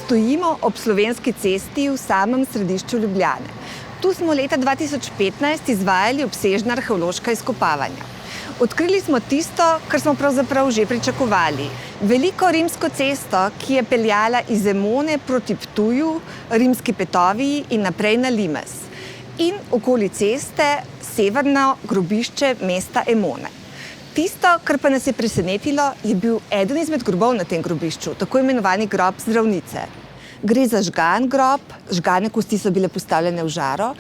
Stojimo ob Slovenski cesti v samem središču Ljubljane. Tu smo leta 2015 izvajali obsežna arheološka izkopavanja. Odkrili smo tisto, kar smo pravzaprav že pričakovali. Veliko rimsko cesto, ki je peljala iz Emone proti Ptuju, Rimski Petoviji in naprej na Limes. In okoli ceste severno grobišče mesta Emone. Tisto, kar pa nas je presenetilo, je bil eden izmed grobov na tem grobišču, tako imenovani grob zdravnice. Gre za žgan grob, žgane kosti so bile postavljene v žaro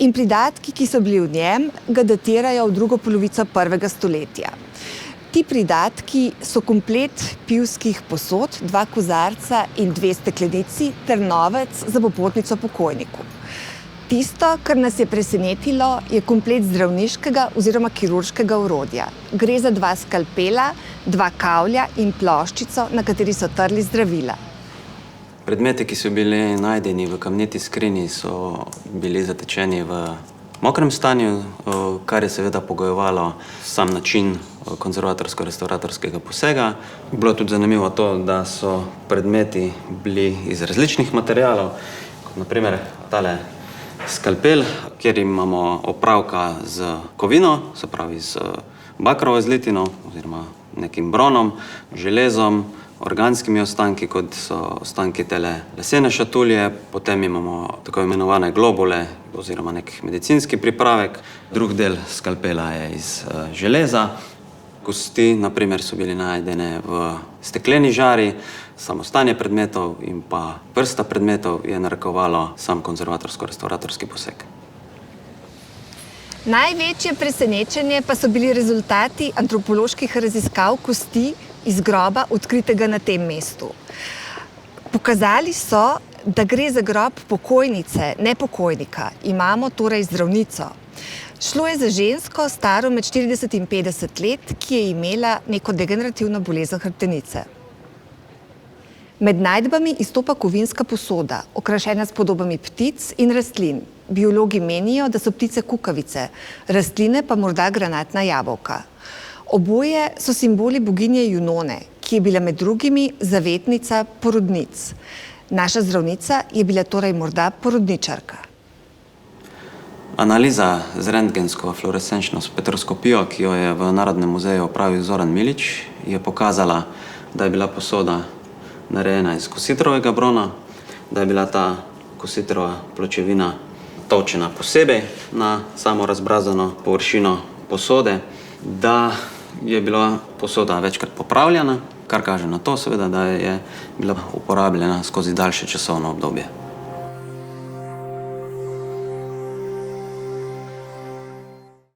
in pridatki, ki so bili v njem, ga datirajo v drugo polovico 1. stoletja. Ti pridatki so komplet pivskih posod, 2 kozarca in 2 steklenici ter novec za popotnico pokojniku. Tisto, kar nas je presenetilo, je komplet zdravniškega oziroma kirurškega orodja. Gre za 2 skalpela, 2 kavlja in ploščico, na kateri so trli zdravila. Predmeti, ki so bili najdeni v kamniti skrinji, so bili zatečeni v mokrem stanju, kar je seveda pogojevalo sam način konzervatorsko-restauratorskega posega. Bilo tudi zanimivo to, da so predmeti bili iz različnih materialov, kot naprimer tale skalpel, kjer imamo opravka z kovino, se pravi z bakrovo zlitino oziroma nekim bronom, železom, organskimi ostanki, kot so ostanki tele lesene šatulje, potem imamo tako imenovane globule oziroma nek medicinski pripravek. Drug del skalpela je iz železa. Kosti, naprimer, so bili najdene v stekleni žari, samo stanje predmetov in pa vrsta predmetov je narekovalo sam konzervatorsko-restauratorski poseg. Največje presenečenje pa so bili rezultati antropoloških raziskav kosti iz groba, odkritega na tem mestu. Pokazali so, da gre za grob pokojnice, ne pokojnika. Imamo torej zdravnico. Šlo je za žensko, staro med 40 in 50 let, ki je imela neko degenerativno bolezen hrbtenice. Med najdbami izstopa kovinska posoda, okrašena s podobami ptic in rastlin. Biologi menijo, da so ptice kukavice, rastline pa morda granatna jabolka. Oboje so simboli boginje Junone, ki je bila med drugimi zavetnica porodnic. Naša zdravnica je bila torej morda porodničarka. Analiza z rentgensko fluorescenčno spektroskopijo, ki jo je v Narodnem muzeju opravil Zoran Milič, je pokazala, da je bila posoda narejena iz kositrovega brona, da je bila ta kositrova pločevina tolčena posebej na samo razbrazano površino posode, da je bila posoda večkrat popravljena, kar kaže na to seveda, da je bila uporabljena skozi daljše časovno obdobje.